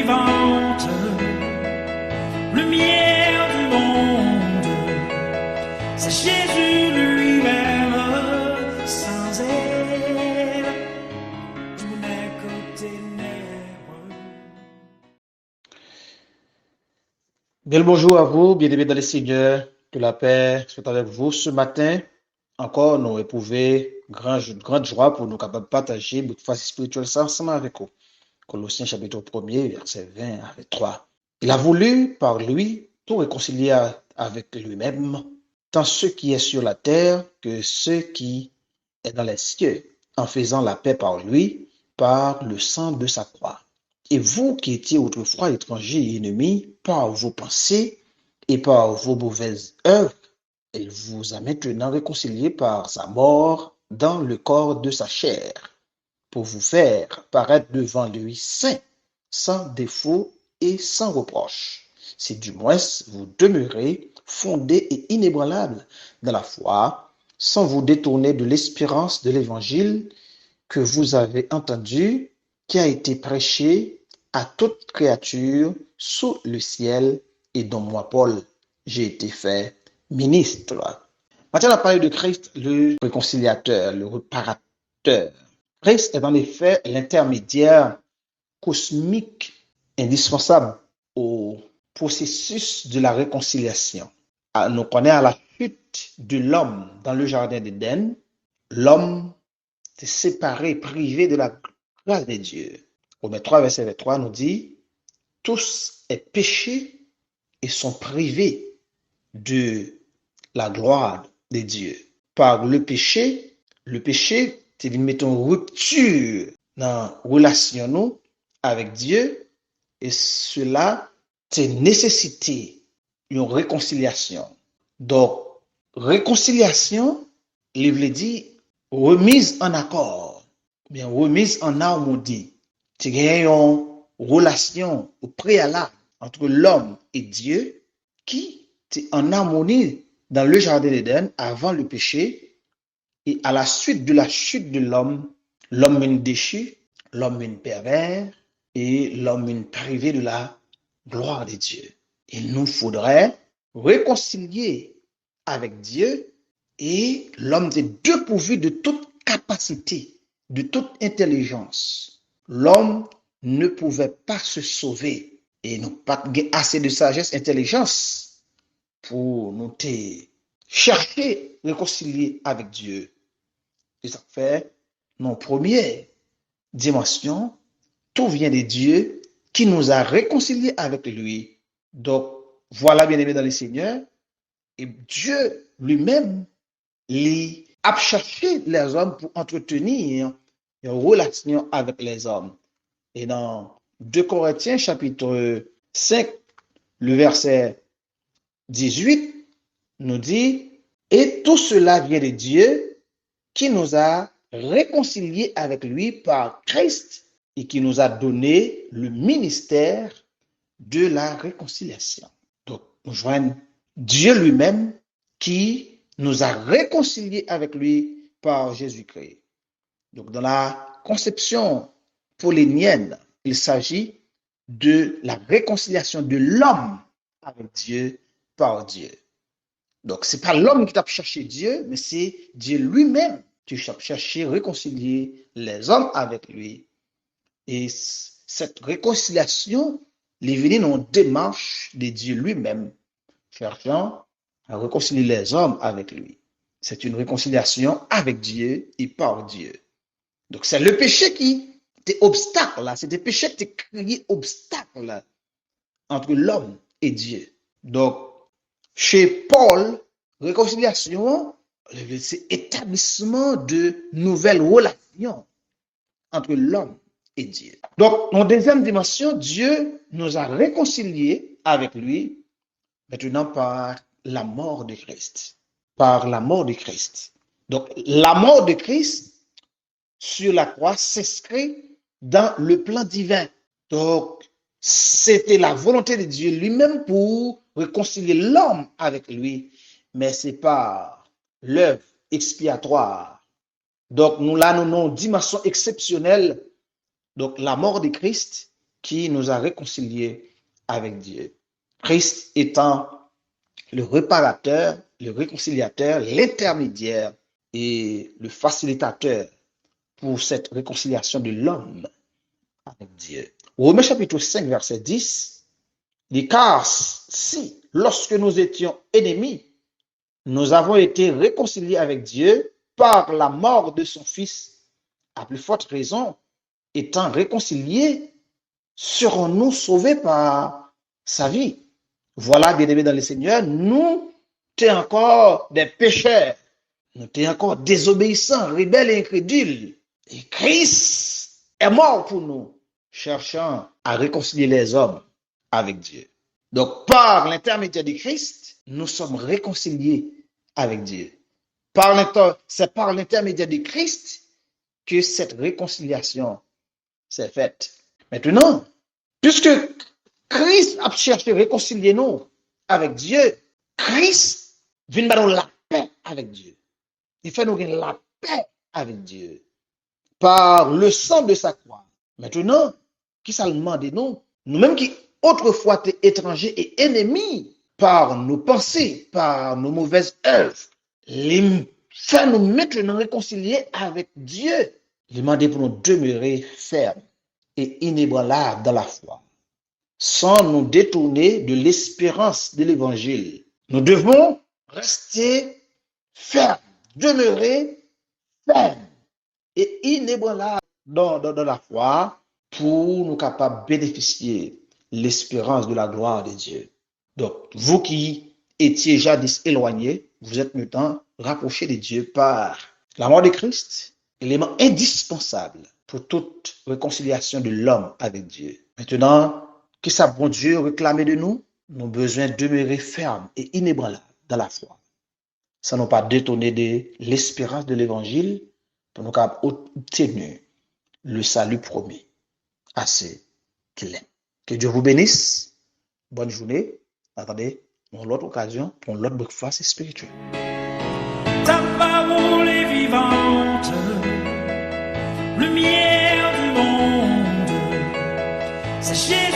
vivante, lumière du monde, c'est Jésus lui-même. Sans elle, tout n'est que ténèbres. Bien le bonjour à vous, bien-aimés dans le Seigneur, que la paix soit avec vous ce matin. Encore, nous éprouvons grande joie pour nous capables de partager notre phase spirituelle ensemble avec vous. Colossiens chapitre 1er, verset 20 avec 3. Il a voulu, par lui, tout réconcilier avec lui-même, tant ce qui est sur la terre que ce qui est dans les cieux, en faisant la paix par lui, par le sang de sa croix. Et vous qui étiez autrefois étrangers et ennemis par vos pensées et par vos mauvaises œuvres, il vous a maintenant réconciliés par sa mort dans le corps de sa chair, pour vous faire paraître devant lui saint, sans défaut et sans reproche, si du moins vous demeurez fondés et inébranlables dans la foi, sans vous détourner de l'espérance de l'évangile que vous avez entendu, qui a été prêché à toute créature sous le ciel, et dont moi, Paul, j'ai été fait ministre. Maintenant, on a parlé de Christ, le réconciliateur, le réparateur. Christ est en effet l'intermédiaire cosmique indispensable au processus de la réconciliation. Nous connaissons à la chute de l'homme dans le jardin d'Éden, l'homme s'est séparé, privé de la grâce de Dieu. Romains 3, verset 23 nous dit, tous est péché et sont privés de la gloire de Dieu. Par le péché, c'est une mettons rupture dans la relation nous avec Dieu, et cela, c'est nécessité une réconciliation. Donc, réconciliation, il veut dire remise en accord, bien remise en harmonie. C'est une relation au préalable entre l'homme et Dieu qui est en harmonie dans le jardin d'Éden avant le péché, et à la suite de la chute de l'homme est déchu, l'homme est pervers et l'homme est privé de la gloire de Dieu. Il nous faudrait réconcilier avec Dieu, et l'homme est dépourvu de toute capacité, de toute intelligence. L'homme ne pouvait pas se sauver et nous pas assez de sagesse, intelligence pour nous chercher réconcilier avec Dieu. Et ça fait nos première dimension, tout vient de Dieu qui nous a réconciliés avec lui. Donc voilà, bien-aimés dans le Seigneur, et Dieu lui-même il a cherché les hommes pour entretenir une relation avec les hommes. Et dans 2 Corinthiens chapitre 5, le verset 18 nous dit, et tout cela vient de Dieu qui nous a réconciliés avec lui par Christ et qui nous a donné le ministère de la réconciliation. Donc, nous joignons Dieu lui-même qui nous a réconciliés avec lui par Jésus-Christ. Donc, dans la conception paulénienne, il s'agit de la réconciliation de l'homme avec Dieu par Dieu. Donc, ce n'est pas l'homme qui t'a cherché Dieu, mais c'est Dieu lui-même qui a cherché réconcilier les hommes avec lui. Et cette réconciliation, les venus dans une démarche de Dieu lui-même, cherchant à réconcilier les hommes avec lui. C'est une réconciliation avec Dieu et par Dieu. Donc, c'est le péché qui est obstacle là. C'est le péché qui crée obstacle là, entre l'homme et Dieu. Donc, chez Paul, réconciliation, c'est établissement de nouvelles relations entre l'homme et Dieu. Donc, en deuxième dimension, Dieu nous a réconciliés avec lui maintenant par la mort de Christ. Par la mort de Christ. Donc, la mort de Christ sur la croix s'inscrit dans le plan divin. Donc, c'était la volonté de Dieu lui-même pour réconcilier l'homme avec lui, mais ce n'est pas l'œuvre expiatoire. Donc, nous avons une dimension exceptionnelle. Donc, la mort de Christ qui nous a réconciliés avec Dieu. Christ étant le réparateur, le réconciliateur, l'intermédiaire et le facilitateur pour cette réconciliation de l'homme avec Dieu. Romains chapitre 5, verset 10, dit, car si, lorsque nous étions ennemis, nous avons été réconciliés avec Dieu par la mort de son Fils, à plus forte raison, étant réconciliés, serons-nous sauvés par sa vie. Voilà, bien-aimés dans le Seigneur, nous sommes encore des pécheurs, nous sommes encore désobéissants, rebelles et incrédules. Et Christ est mort pour nous, cherchant à réconcilier les hommes avec Dieu. Donc, par l'intermédiaire de Christ, nous sommes réconciliés avec Dieu. C'est par l'intermédiaire de Christ que cette réconciliation s'est faite. Maintenant, puisque Christ a cherché à réconcilier nous avec Dieu, Christ vient nous donner la paix avec Dieu. Il fait nous gagner la paix avec Dieu par le sang de sa croix. Maintenant, qui ça demande nous? Nous-mêmes qui autrefois étaient étrangers et ennemis par nos pensées, par nos mauvaises œuvres, il fait nous maintenant réconcilier avec Dieu. Il demande pour nous demeurer fermes et inébranlables dans la foi, sans nous détourner de l'espérance de l'évangile. Nous devons rester fermes, demeurer fermes et inébranlables dans la foi pour nous capables de bénéficier l'espérance de la gloire de Dieu. Donc, vous qui étiez jadis éloignés, vous êtes maintenant rapprochés de Dieu par la mort de Christ, élément indispensable pour toute réconciliation de l'homme avec Dieu. Maintenant, qu'est-ce que bon Dieu réclame de nous? Nous avons besoin de demeurer fermes et inébranlables dans la foi, sans nous pas détourner de l'espérance de l'évangile pour nous obtenir le salut promis. Assez clair. Que Dieu vous bénisse. Bonne journée. Attendez, pour l'autre occasion, pour l'autre breakfast spirituel. Ta parole est vivante, lumière du monde. Sachez